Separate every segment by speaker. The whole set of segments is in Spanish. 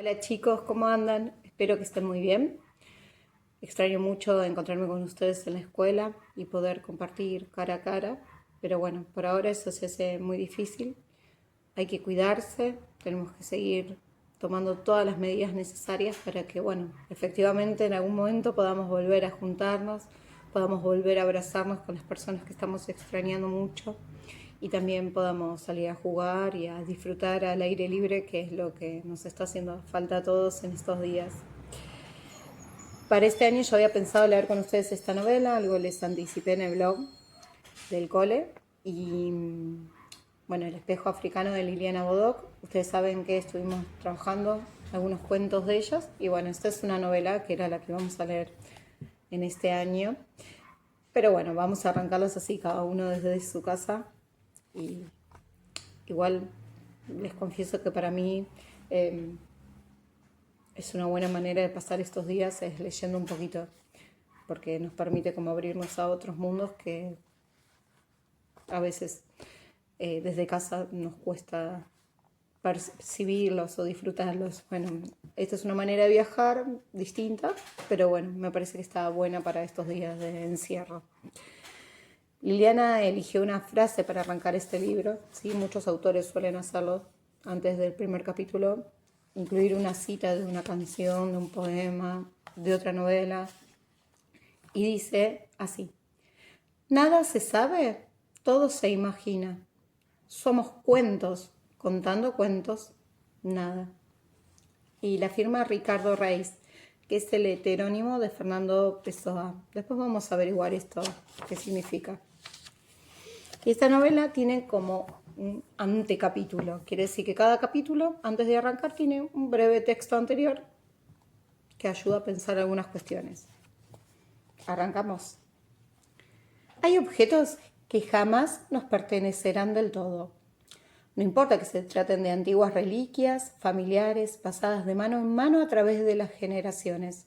Speaker 1: Hola chicos, ¿cómo andan? Espero que estén muy bien. Extraño mucho encontrarme con ustedes en la escuela y poder compartir cara a cara, pero bueno, por ahora eso se hace muy difícil. Hay que cuidarse, tenemos que seguir tomando todas las medidas necesarias para que, bueno, efectivamente en algún momento podamos volver a juntarnos, podamos volver a abrazarnos con las personas que estamos extrañando mucho y también podamos salir a jugar y a disfrutar al aire libre, que es lo que nos está haciendo falta a todos en estos días. Para este año yo había pensado leer con ustedes esta novela, algo les anticipé en el blog del cole, y bueno, El espejo africano de Liliana Bodoc. Ustedes saben que estuvimos trabajando algunos cuentos de ellos, y bueno, esta es una novela que era la que vamos a leer en este año. Pero bueno, vamos a arrancarlos así, cada uno desde su casa. Y igual les confieso que para mí eh, es una buena manera de pasar estos días, es leyendo un poquito, porque nos permite como abrirnos a otros mundos que a veces desde casa nos cuesta percibirlos o disfrutarlos. Bueno, esta es una manera de viajar distinta, pero bueno, me parece que está buena para estos días de encierro. Liliana eligió una frase para arrancar este libro, ¿sí? Muchos autores suelen hacerlo antes del primer capítulo, incluir una cita de una canción, de un poema, de otra novela, y dice así: nada se sabe, todo se imagina. Somos cuentos, contando cuentos, nada. Y la firma Ricardo Reis, que es el heterónimo de Fernando Pessoa. Después vamos a averiguar esto, qué significa. Y esta novela tiene como un antecapítulo. Quiere decir que cada capítulo, antes de arrancar, tiene un breve texto anterior que ayuda a pensar algunas cuestiones. Arrancamos. Hay objetos que jamás nos pertenecerán del todo. No importa que se traten de antiguas reliquias, familiares, pasadas de mano en mano a través de las generaciones.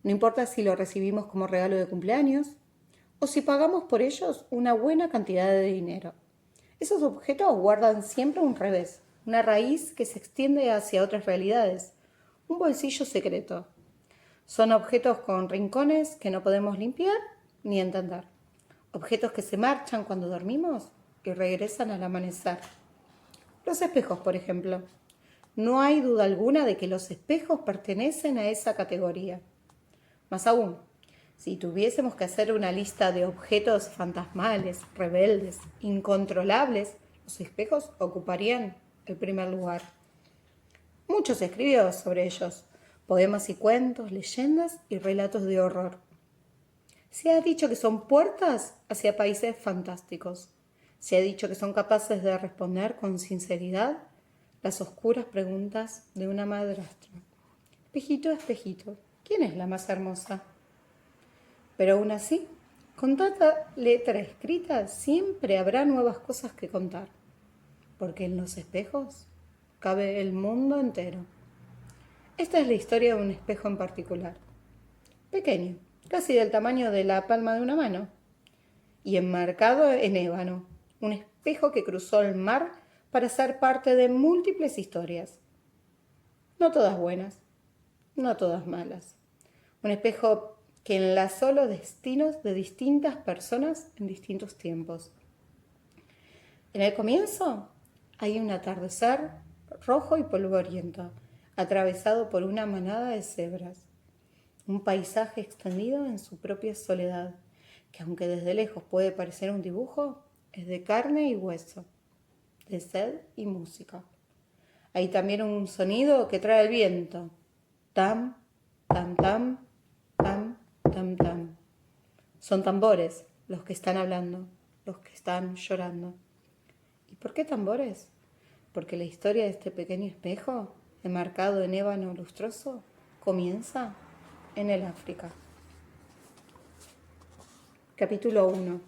Speaker 1: No importa si lo recibimos como regalo de cumpleaños o si pagamos por ellos una buena cantidad de dinero. Esos objetos guardan siempre un revés, una raíz que se extiende hacia otras realidades, un bolsillo secreto. Son objetos con rincones que no podemos limpiar ni entender. Objetos que se marchan cuando dormimos y regresan al amanecer. Los espejos, por ejemplo. No hay duda alguna de que los espejos pertenecen a esa categoría. Más aún, si tuviésemos que hacer una lista de objetos fantasmales, rebeldes, incontrolables, los espejos ocuparían el primer lugar. Mucho se escribió sobre ellos, poemas y cuentos, leyendas y relatos de horror. Se ha dicho que son puertas hacia países fantásticos. Se ha dicho que son capaces de responder con sinceridad las oscuras preguntas de una madrastra. Espejito, espejito, ¿quién es la más hermosa? Pero aún así, con tanta letra escrita, siempre habrá nuevas cosas que contar, porque en los espejos cabe el mundo entero. Esta es la historia de un espejo en particular, pequeño, casi del tamaño de la palma de una mano, y enmarcado en ébano, un espejo que cruzó el mar para ser parte de múltiples historias, no todas buenas, no todas malas. Un espejo que enlazó los destinos de distintas personas en distintos tiempos. En el comienzo hay un atardecer rojo y polvoriento, atravesado por una manada de cebras. Un paisaje extendido en su propia soledad, que aunque desde lejos puede parecer un dibujo, es de carne y hueso, de sed y música. Hay también un sonido que trae el viento. Tam, tam, tam, tam, tam, tam. Son tambores los que están hablando, los que están llorando. ¿Y por qué tambores? Porque la historia de este pequeño espejo, enmarcado en ébano lustroso, comienza en el África. Capítulo 1.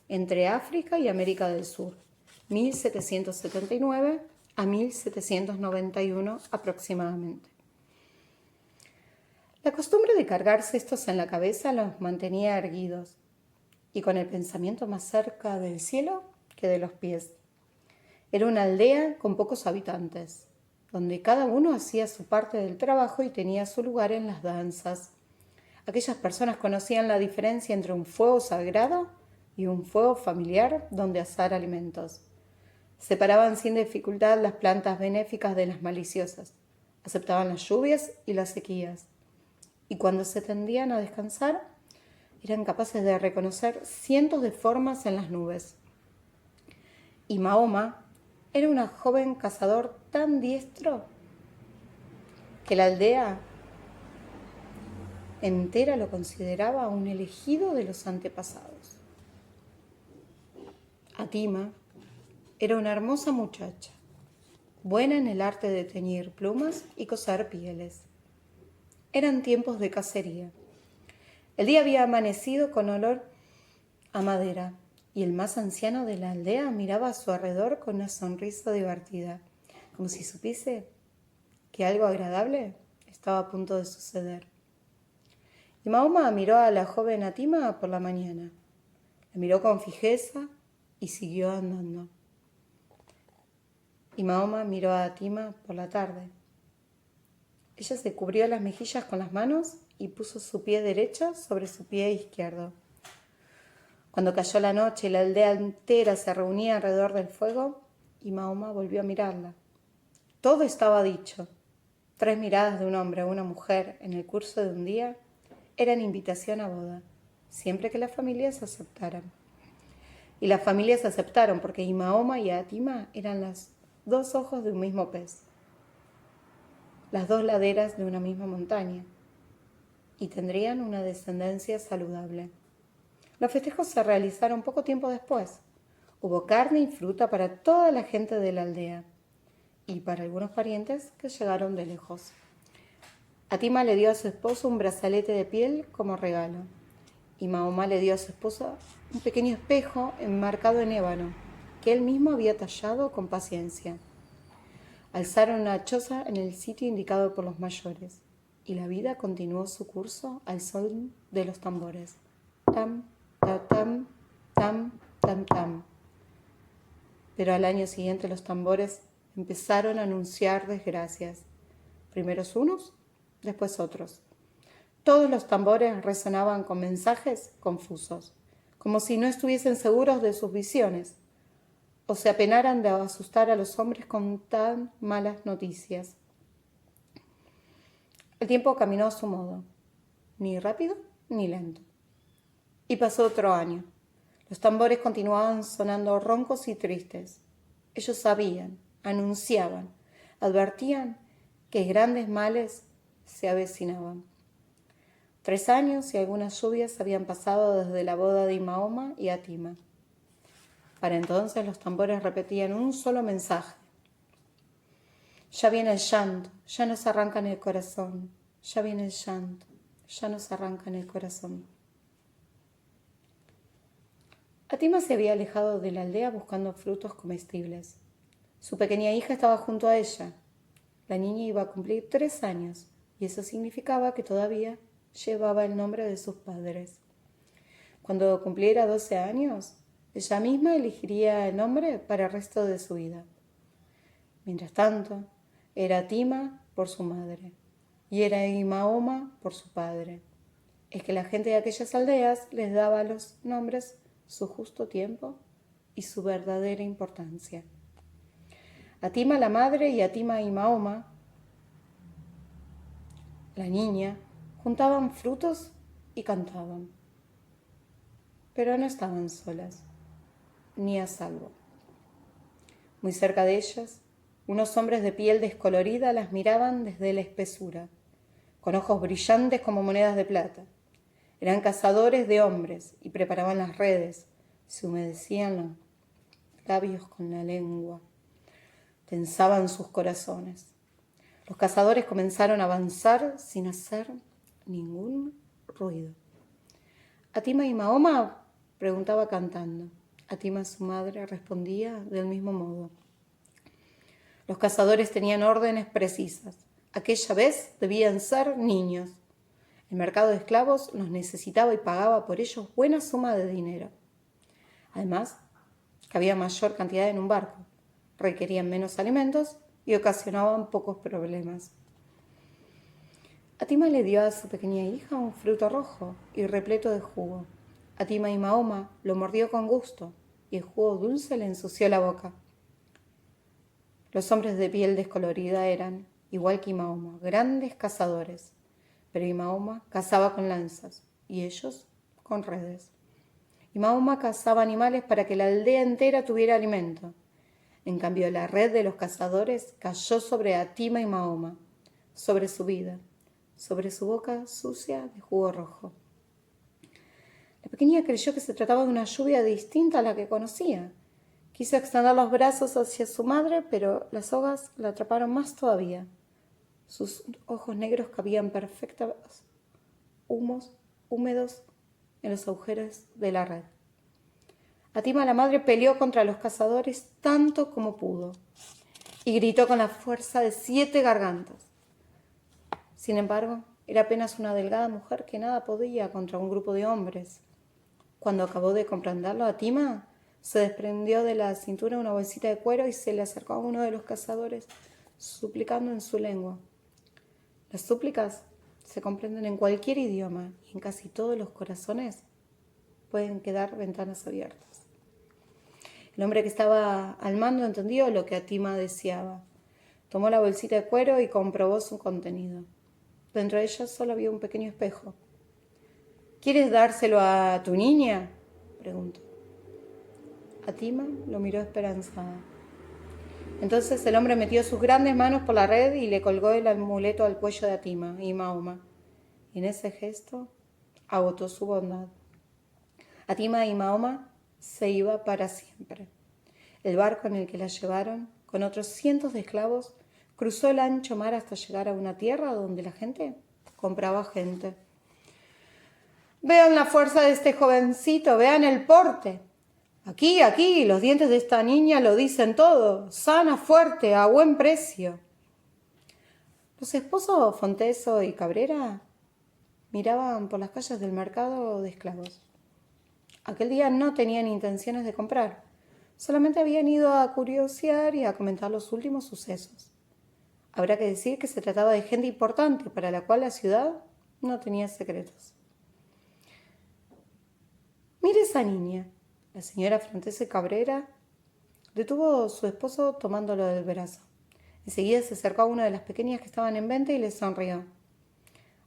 Speaker 1: Entre África y América del Sur, 1779 a 1791 aproximadamente. La costumbre de cargar cestos en la cabeza los mantenía erguidos y con el pensamiento más cerca del cielo que de los pies. Era una aldea con pocos habitantes. donde cada uno hacía su parte del trabajo y tenía su lugar en las danzas. Aquellas personas conocían la diferencia entre un fuego sagrado y un fuego familiar donde asar alimentos. Separaban sin dificultad las plantas benéficas de las maliciosas. Aceptaban las lluvias y las sequías. Y cuando se tendían a descansar, eran capaces de reconocer cientos de formas en las nubes. Y Mahoma era un joven cazador tan diestro que la aldea entera lo consideraba un elegido de los antepasados. Atima era una hermosa muchacha, buena en el arte de teñir plumas y coser pieles. Eran tiempos de cacería. El día había amanecido con olor a madera y el más anciano de la aldea miraba a su alrededor con una sonrisa divertida, como si supiese que algo agradable estaba a punto de suceder. Y Mahoma miró a la joven Atima por la mañana. La miró con fijeza y siguió andando. Y Mahoma miró a Atima por la tarde. Ella se cubrió las mejillas con las manos y puso su pie derecho sobre su pie izquierdo. Cuando cayó la noche y la aldea entera se reunía alrededor del fuego, y Mahoma volvió a mirarla. Todo estaba dicho. 3 miradas de un hombre a una mujer en el curso de un día eran invitación a boda, siempre que las familias aceptaran. Y las familias aceptaron porque Mahoma y Atima eran los 2 ojos de un mismo pez, las 2 laderas de una misma montaña, y tendrían una descendencia saludable. Los festejos se realizaron poco tiempo después. Hubo carne y fruta para toda la gente de la aldea y para algunos parientes que llegaron de lejos. Atima le dio a su esposo un brazalete de piel como regalo y Mahoma le dio a su esposa un pequeño espejo enmarcado en ébano que él mismo había tallado con paciencia. Alzaron una choza en el sitio indicado por los mayores y la vida continuó su curso al son de los tambores. Tam, tam, tam, tam, tam. Pero al año siguiente los tambores empezaron a anunciar desgracias. Primero unos, después otros. Todos los tambores resonaban con mensajes confusos, como si no estuviesen seguros de sus visiones, o se apenaran de asustar a los hombres con tan malas noticias. El tiempo caminó a su modo, ni rápido ni lento. Y pasó otro año. Los tambores continuaban sonando roncos y tristes. Ellos sabían, anunciaban, advertían que grandes males se avecinaban. 3 años y algunas lluvias habían pasado desde la boda de Mahoma y Atima. Para entonces los tambores repetían un solo mensaje. Ya viene el llanto, ya nos arranca en el corazón. Ya viene el llanto, ya nos arranca en el corazón. Atima se había alejado de la aldea buscando frutos comestibles. Su pequeña hija estaba junto a ella. La niña iba a cumplir 3 años y eso significaba que todavía llevaba el nombre de sus padres. Cuando cumpliera 12 años, ella misma elegiría el nombre para el resto de su vida. Mientras tanto, era Atima por su madre y era Mahoma por su padre. Es que la gente de aquellas aldeas les daba a los nombres su justo tiempo y su verdadera importancia. Atima la madre y Atima y Mahoma, la niña, juntaban frutos y cantaban. Pero no estaban solas, ni a salvo. Muy cerca de ellas, unos hombres de piel descolorida las miraban desde la espesura, con ojos brillantes como monedas de plata. Eran cazadores de hombres y preparaban las redes, se humedecían los labios con la lengua, tensaban sus corazones. Los cazadores comenzaron a avanzar sin hacer ningún ruido. ¿Atima y Mahoma? Preguntaba cantando. Atima, su madre, respondía del mismo modo. Los cazadores tenían órdenes precisas. Aquella vez debían ser niños. El mercado de esclavos los necesitaba y pagaba por ellos buena suma de dinero. Además, cabía mayor cantidad en un barco. Requerían menos alimentos y ocasionaban pocos problemas. Atima le dio a su pequeña hija un fruto rojo y repleto de jugo. Atima y Mahoma lo mordió con gusto y el jugo dulce le ensució la boca. Los hombres de piel descolorida eran, igual que Mahoma, grandes cazadores, pero Mahoma cazaba con lanzas y ellos con redes. Mahoma cazaba animales para que la aldea entera tuviera alimento. En cambio, la red de los cazadores cayó sobre Atima y Mahoma, sobre su vida, sobre su boca sucia de jugo rojo. La pequeña creyó que se trataba de una lluvia distinta a la que conocía. Quiso extender los brazos hacia su madre, pero las sogas la atraparon más todavía. Sus ojos negros cabían perfectos, húmedos en los agujeros de la red. Atima la madre peleó contra los cazadores tanto como pudo y gritó con la fuerza de 7 gargantas. Sin embargo, era apenas una delgada mujer que nada podía contra un grupo de hombres. Cuando acabó de comprenderlo, Atima se desprendió de la cintura una bolsita de cuero y se le acercó a uno de los cazadores, suplicando en su lengua. Las súplicas se comprenden en cualquier idioma y en casi todos los corazones pueden quedar ventanas abiertas. El hombre que estaba al mando entendió lo que Atima deseaba. Tomó la bolsita de cuero y comprobó su contenido. Dentro de ella solo había un pequeño espejo. ¿Quieres dárselo a tu niña?, preguntó. Atima lo miró esperanzada. Entonces el hombre metió sus grandes manos por la red y le colgó el amuleto al cuello de Atima y Mahoma. Y en ese gesto agotó su bondad. Atima y Mahoma se iba para siempre. El barco en el que la llevaron, con otros cientos de esclavos, cruzó el ancho mar hasta llegar a una tierra donde la gente compraba gente. Vean la fuerza de este jovencito, vean el porte. Aquí, los dientes de esta niña lo dicen todo. Sana, fuerte, a buen precio. Los esposos Fonteso y Cabrera miraban por las calles del mercado de esclavos. Aquel día no tenían intenciones de comprar. Solamente habían ido a curiosear y a comentar los últimos sucesos. Habrá que decir que se trataba de gente importante para la cual la ciudad no tenía secretos. Mire esa niña. La señora Fonteso Cabrera detuvo a su esposo tomándolo del brazo. Enseguida se acercó a una de las pequeñas que estaban en venta y le sonrió.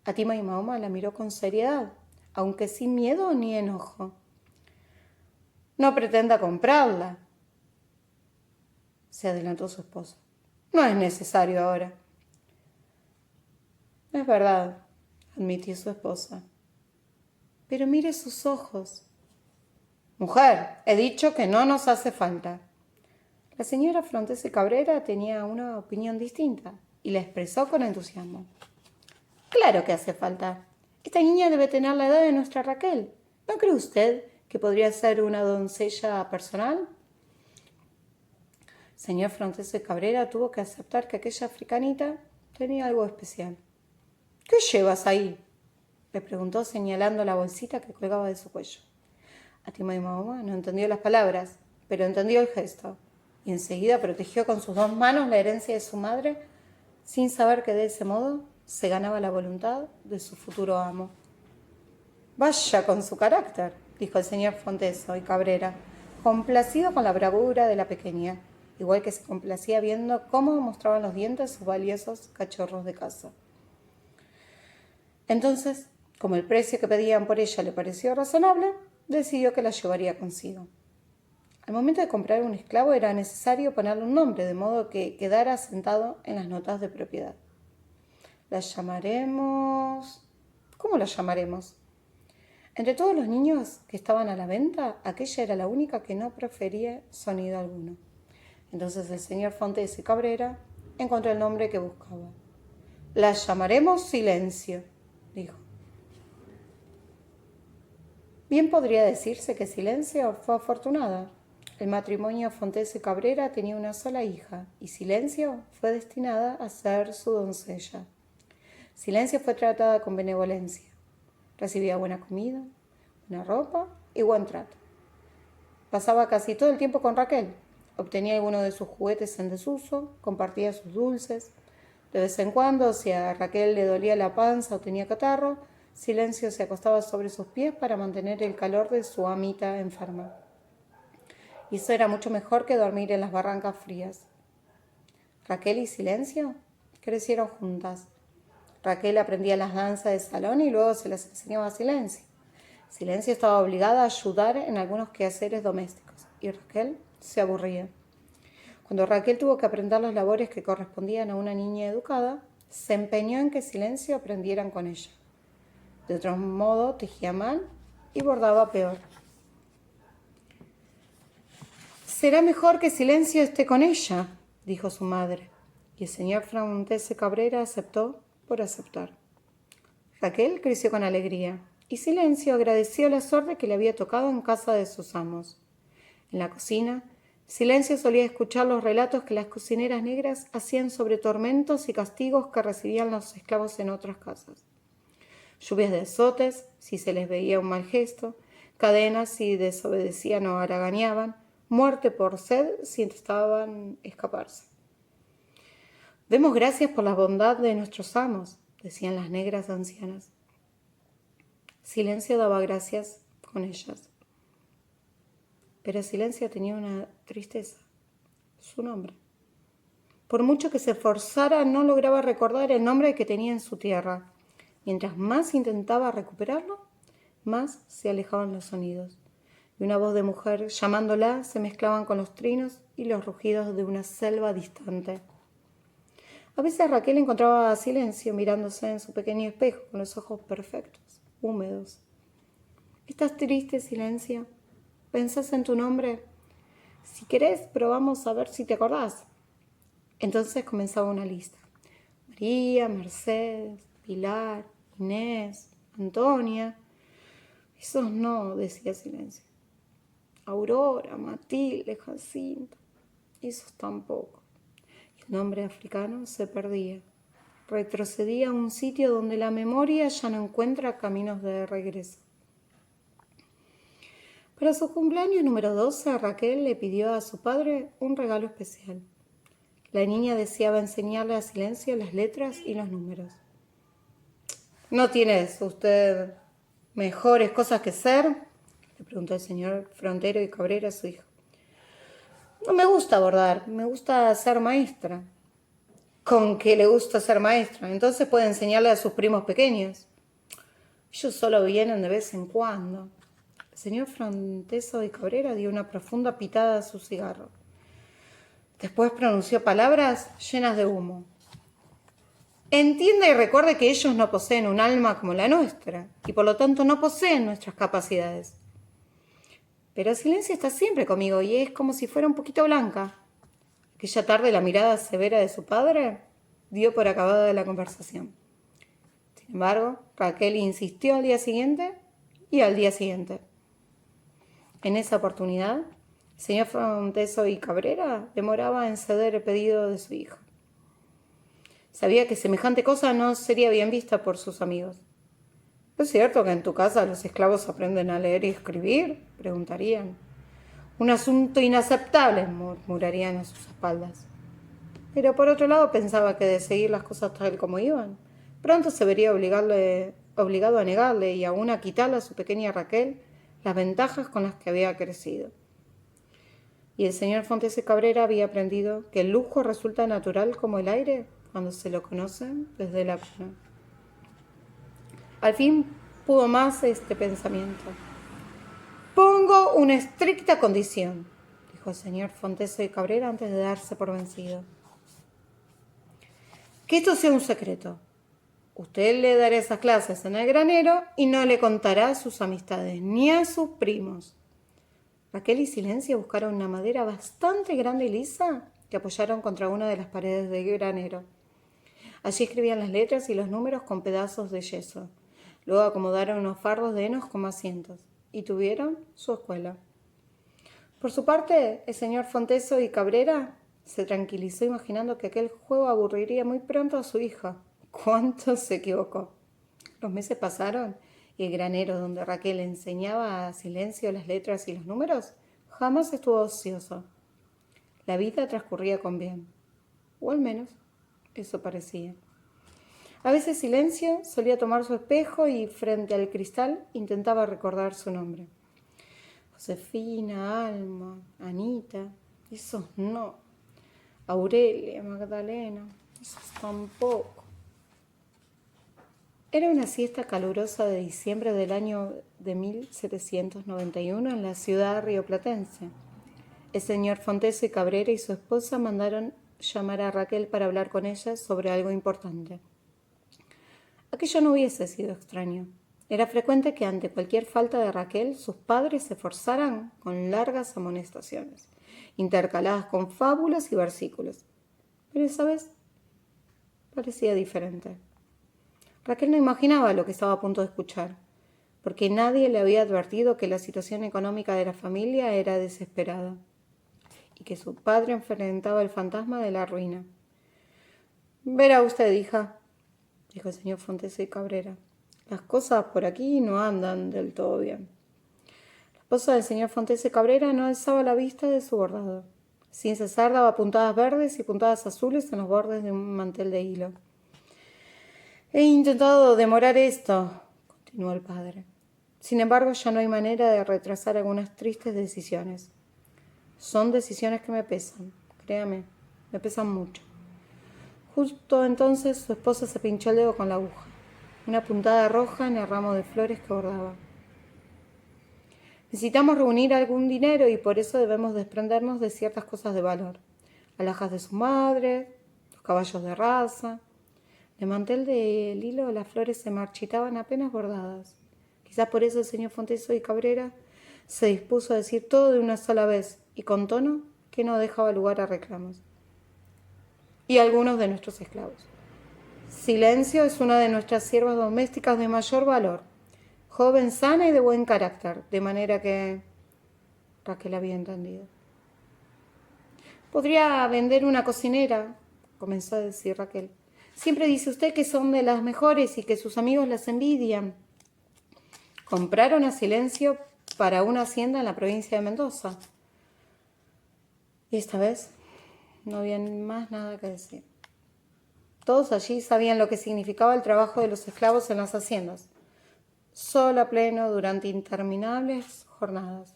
Speaker 1: Atima y Mahoma la miró con seriedad, aunque sin miedo ni enojo. No pretenda comprarla, se adelantó su esposo. No es necesario ahora. Es verdad, admitió su esposa. Pero mire sus ojos. Mujer, he dicho que no nos hace falta. La señora Fonteso Cabrera tenía una opinión distinta y la expresó con entusiasmo. Claro que hace falta. Esta niña debe tener la edad de nuestra Raquel. ¿No cree usted que podría ser una doncella personal? El señor Fonteso Cabrera tuvo que aceptar que aquella africanita tenía algo especial. ¿Qué llevas ahí?, le preguntó señalando la bolsita que colgaba de su cuello. Atima y Mahoma no entendió las palabras, pero entendió el gesto, y enseguida protegió con sus 2 manos la herencia de su madre, sin saber que de ese modo se ganaba la voluntad de su futuro amo. Vaya con su carácter, dijo el señor Fonteso y Cabrera, complacido con la bravura de la pequeña, igual que se complacía viendo cómo mostraban los dientes sus valiosos cachorros de caza. Entonces, como el precio que pedían por ella le pareció razonable, decidió que la llevaría consigo. Al momento de comprar un esclavo era necesario ponerle un nombre, de modo que quedara asentado en las notas de propiedad. La llamaremos... ¿Cómo la llamaremos? Entre todos los niños que estaban a la venta, aquella era la única que no profería sonido alguno. Entonces el señor Fonteso y Cabrera encontró el nombre que buscaba. La llamaremos Silencio, dijo. Bien podría decirse que Silencio fue afortunada. El matrimonio Fonteso y Cabrera tenía una sola hija, y Silencio fue destinada a ser su doncella. Silencio fue tratada con benevolencia. Recibía buena comida, buena ropa y buen trato. Pasaba casi todo el tiempo con Raquel, obtenía alguno de sus juguetes en desuso, compartía sus dulces. De vez en cuando, si a Raquel le dolía la panza o tenía catarro, Silencio se acostaba sobre sus pies para mantener el calor de su amita enferma. Y eso era mucho mejor que dormir en las barrancas frías. Raquel y Silencio crecieron juntas. Raquel aprendía las danzas de salón y luego se las enseñaba a Silencio. Silencio estaba obligada a ayudar en algunos quehaceres domésticos y Raquel se aburría. Cuando Raquel tuvo que aprender las labores que correspondían a una niña educada, se empeñó en que Silencio aprendieran con ella. De otro modo, tejía mal y bordaba peor. «Será mejor que Silencio esté con ella», dijo su madre, y el señor Frontese Cabrera aceptó por aceptar. Raquel creció con alegría, y Silencio agradeció la suerte que le había tocado en casa de sus amos. En la cocina, Silencio solía escuchar los relatos que las cocineras negras hacían sobre tormentos y castigos que recibían los esclavos en otras casas. Lluvias de azotes, si se les veía un mal gesto, cadenas si desobedecían o haraganeaban, muerte por sed si intentaban escaparse. «Demos gracias por la bondad de nuestros amos», decían las negras ancianas. Silencio daba gracias con ellas. Pero Silencio tenía una tristeza, su nombre. Por mucho que se esforzara, no lograba recordar el nombre que tenía en su tierra. Mientras más intentaba recuperarlo, más se alejaban los sonidos. Y una voz de mujer llamándola se mezclaban con los trinos y los rugidos de una selva distante. A veces Raquel encontraba a Silencio mirándose en su pequeño espejo con los ojos perfectos, húmedos. «¿Estás triste, Silencio? ¿Pensás en tu nombre? Si querés, probamos a ver si te acordás». Entonces comenzaba una lista. María, Mercedes, Pilar, Inés, Antonia. «Esos no», decía Silencio. Aurora, Matilde, Jacinto. Esos tampoco. El nombre africano se perdía. Retrocedía a un sitio donde la memoria ya no encuentra caminos de regreso. Para su cumpleaños número 12, Raquel le pidió a su padre un regalo especial. La niña deseaba enseñarle a Silencio las letras y los números. «¿No tienes usted mejores cosas que hacer?», le preguntó el señor Frontero y Cabrera a su hijo. «No me gusta bordar, me gusta ser maestra». «¿Con qué le gusta ser maestra? Entonces puede enseñarle a sus primos pequeños». «Ellos solo vienen de vez en cuando». El señor Fronteso y Cabrera dio una profunda pitada a su cigarro. Después pronunció palabras llenas de humo. «Entienda y recuerde que ellos no poseen un alma como la nuestra, y por lo tanto no poseen nuestras capacidades. Pero Silencio está siempre conmigo y es como si fuera un poquito blanca». Aquella tarde la mirada severa de su padre dio por acabada la conversación. Sin embargo, Raquel insistió al día siguiente y al día siguiente. En esa oportunidad, el señor Fronteso y Cabrera demoraba en ceder el pedido de su hijo. Sabía que semejante cosa no sería bien vista por sus amigos. «¿Es cierto que en tu casa los esclavos aprenden a leer y escribir?», preguntarían. «Un asunto inaceptable», murmurarían a sus espaldas. Pero por otro lado pensaba que de seguir las cosas tal como iban, pronto se vería obligado a negarle y aún a quitarle a su pequeña Raquel las ventajas con las que había crecido. Y el señor Fontese Cabrera había aprendido que el lujo resulta natural como el aire cuando se lo conoce desde la cuna. Al fin pudo más este pensamiento. «Pongo una estricta condición», dijo el señor Fontese Cabrera antes de darse por vencido. «Que esto sea un secreto. Usted le dará esas clases en el granero y no le contará a sus amistades ni a sus primos». Raquel y Silencio buscaron una madera bastante grande y lisa que apoyaron contra una de las paredes del granero. Allí escribían las letras y los números con pedazos de yeso. Luego acomodaron unos fardos de henos como asientos y tuvieron su escuela. Por su parte, el señor Fonteso y Cabrera se tranquilizó imaginando que aquel juego aburriría muy pronto a su hija. ¿Cuánto se equivocó? Los meses pasaron y el granero donde Raquel enseñaba a Silencio las letras y los números jamás estuvo ocioso. La vida transcurría con bien, o al menos eso parecía. A veces Silencio solía tomar su espejo y frente al cristal intentaba recordar su nombre. Josefina, Alma, Anita, esos no. Aurelia, Magdalena, esos tampoco. Era una siesta calurosa de diciembre del año de 1791 en la ciudad rioplatense. El señor Fontese y Cabrera y su esposa mandaron llamar a Raquel para hablar con ella sobre algo importante. Aquello no hubiese sido extraño. Era frecuente que ante cualquier falta de Raquel sus padres se esforzaran con largas amonestaciones, intercaladas con fábulas y versículos. Pero esa vez parecía diferente. Raquel no imaginaba lo que estaba a punto de escuchar, porque nadie le había advertido que la situación económica de la familia era desesperada y que su padre enfrentaba el fantasma de la ruina. «Verá usted, hija», dijo el señor Fontese y Cabrera, «las cosas por aquí no andan del todo bien». La esposa del señor Fontese Cabrera no alzaba la vista de su bordado. Sin cesar daba puntadas verdes y puntadas azules en los bordes de un mantel de hilo. «He intentado demorar esto», continuó el padre. «Sin embargo, ya no hay manera de retrasar algunas tristes decisiones. Son decisiones que me pesan, créame, me pesan mucho». Justo entonces su esposa se pinchó el dedo con la aguja, una puntada roja en el ramo de flores que bordaba. «Necesitamos reunir algún dinero y por eso debemos desprendernos de ciertas cosas de valor. Alhajas de su madre, los caballos de raza». El mantel del hilo, las flores se marchitaban apenas bordadas. Quizás por eso el señor Fontese y Cabrera se dispuso a decir todo de una sola vez y con tono que no dejaba lugar a reclamos. «Y algunos de nuestros esclavos. Silencio es una de nuestras siervas domésticas de mayor valor, joven, sana y de buen carácter, de manera que...» Raquel había entendido. «Podría vender una cocinera», comenzó a decir Raquel. «Siempre dice usted que son de las mejores y que sus amigos las envidian». Compraron a Silencio para una hacienda en la provincia de Mendoza. Y esta vez no había más nada que decir. Todos allí sabían lo que significaba el trabajo de los esclavos en las haciendas. Sol a pleno durante interminables jornadas.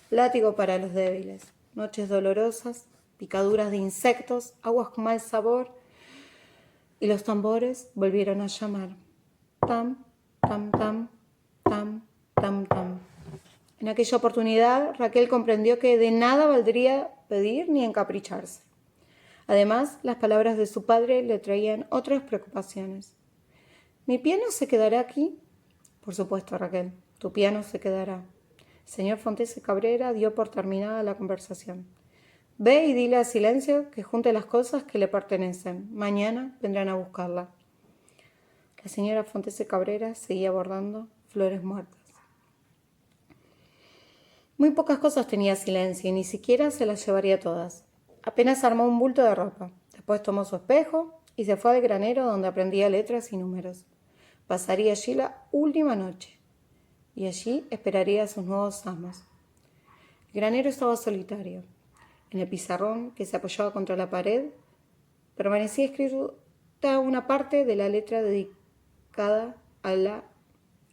Speaker 1: Látigo para los débiles. Noches dolorosas, picaduras de insectos, aguas con mal sabor. Y los tambores volvieron a llamar. Tam, tam, tam, tam, tam, tam. En aquella oportunidad, Raquel comprendió que de nada valdría pedir ni encapricharse. Además, las palabras de su padre le traían otras preocupaciones. «¿Mi piano se quedará aquí?» «Por supuesto, Raquel, tu piano se quedará». El señor Fontese Cabrera dio por terminada la conversación. «Ve y dile a Silencio que junte las cosas que le pertenecen. Mañana vendrán a buscarla». La señora Fontese Cabrera seguía bordando flores muertas. Muy pocas cosas tenía Silencio y ni siquiera se las llevaría todas. Apenas armó un bulto de ropa. Después tomó su espejo y se fue al granero donde aprendía letras y números. Pasaría allí la última noche y allí esperaría a sus nuevos amos. El granero estaba solitario. En el pizarrón que se apoyaba contra la pared permanecía escrita una parte de la letra dedicada a la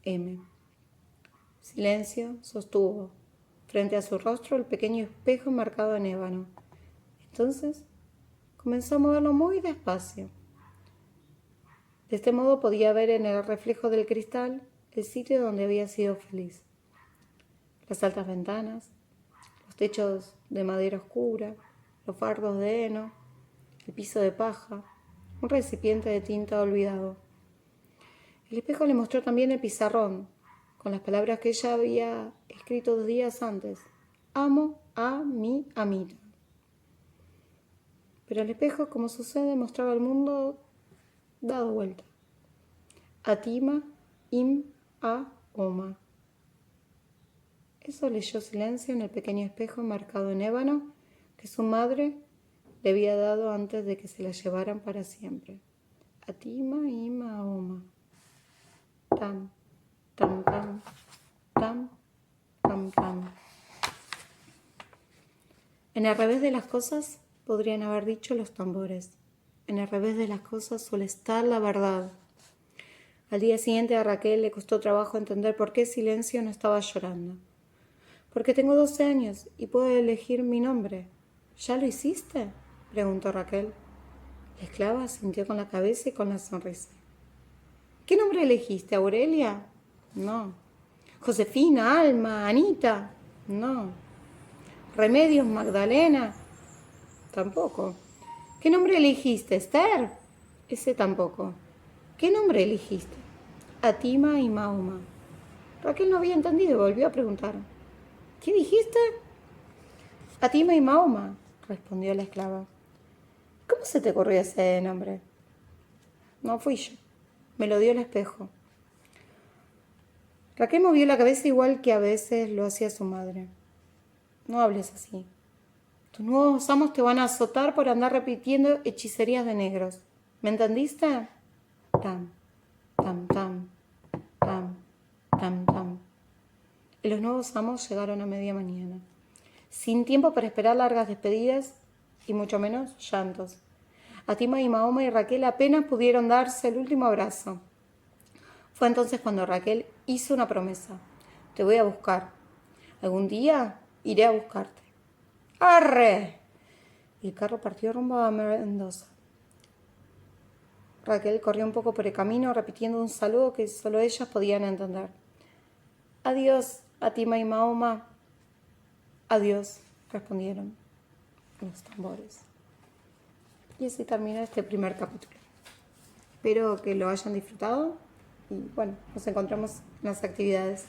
Speaker 1: M. Silencio sostuvo frente a su rostro el pequeño espejo marcado en ébano. Entonces comenzó a moverlo muy despacio. De este modo podía ver en el reflejo del cristal el sitio donde había sido feliz. Las altas ventanas, los techos de madera oscura, los fardos de heno, el piso de paja, un recipiente de tinta olvidado. El espejo le mostró también el pizarrón, con las palabras que ella había escrito 2 días antes. «Amo a mi amita». Pero el espejo, como sucede, mostraba el mundo dado vuelta. «Atima im a oma». Eso leyó Silencio en el pequeño espejo marcado en ébano que su madre le había dado antes de que se la llevaran para siempre. «Atima im a oma». Tam, tam, tam, tam, tam, tam. En el revés de las cosas, podrían haber dicho los tambores. En el revés de las cosas suele estar la verdad. Al día siguiente a Raquel le costó trabajo entender por qué Silencio no estaba llorando. Porque tengo 12 años y puedo elegir mi nombre. ¿Ya lo hiciste?, preguntó Raquel. La esclava asintió con la cabeza y con la sonrisa. ¿Qué nombre elegiste, Aurelia? No. Josefina, Alma, Anita. No. Remedios, Magdalena. Tampoco. ¿Qué nombre elegiste, Esther? Ese tampoco. ¿Qué nombre elegiste? Atima y Mahoma. Raquel no había entendido y volvió a preguntar. ¿Qué dijiste? Atima y Mahoma, respondió la esclava. ¿Cómo se te ocurrió ese nombre? No fui yo. Me lo dio el espejo. Raquel movió la cabeza igual que a veces lo hacía su madre. No hables así. Tus nuevos amos te van a azotar por andar repitiendo hechicerías de negros. ¿Me entendiste? Tam, tam, tam, tam, tam, tam. Y los nuevos amos llegaron a media mañana, sin tiempo para esperar largas despedidas y mucho menos llantos. Atima y Mahoma y Raquel apenas pudieron darse el último abrazo. Fue entonces cuando Raquel hizo una promesa. Te voy a buscar. Algún día iré a buscarte. ¡Arre! Y el carro partió rumbo a Mendoza. Raquel corrió un poco por el camino repitiendo un saludo que solo ellas podían entender. Adiós, Atima y Mahoma. Adiós, respondieron los tambores. Y así termina este primer capítulo. Espero que lo hayan disfrutado y bueno, nos encontramos en las actividades.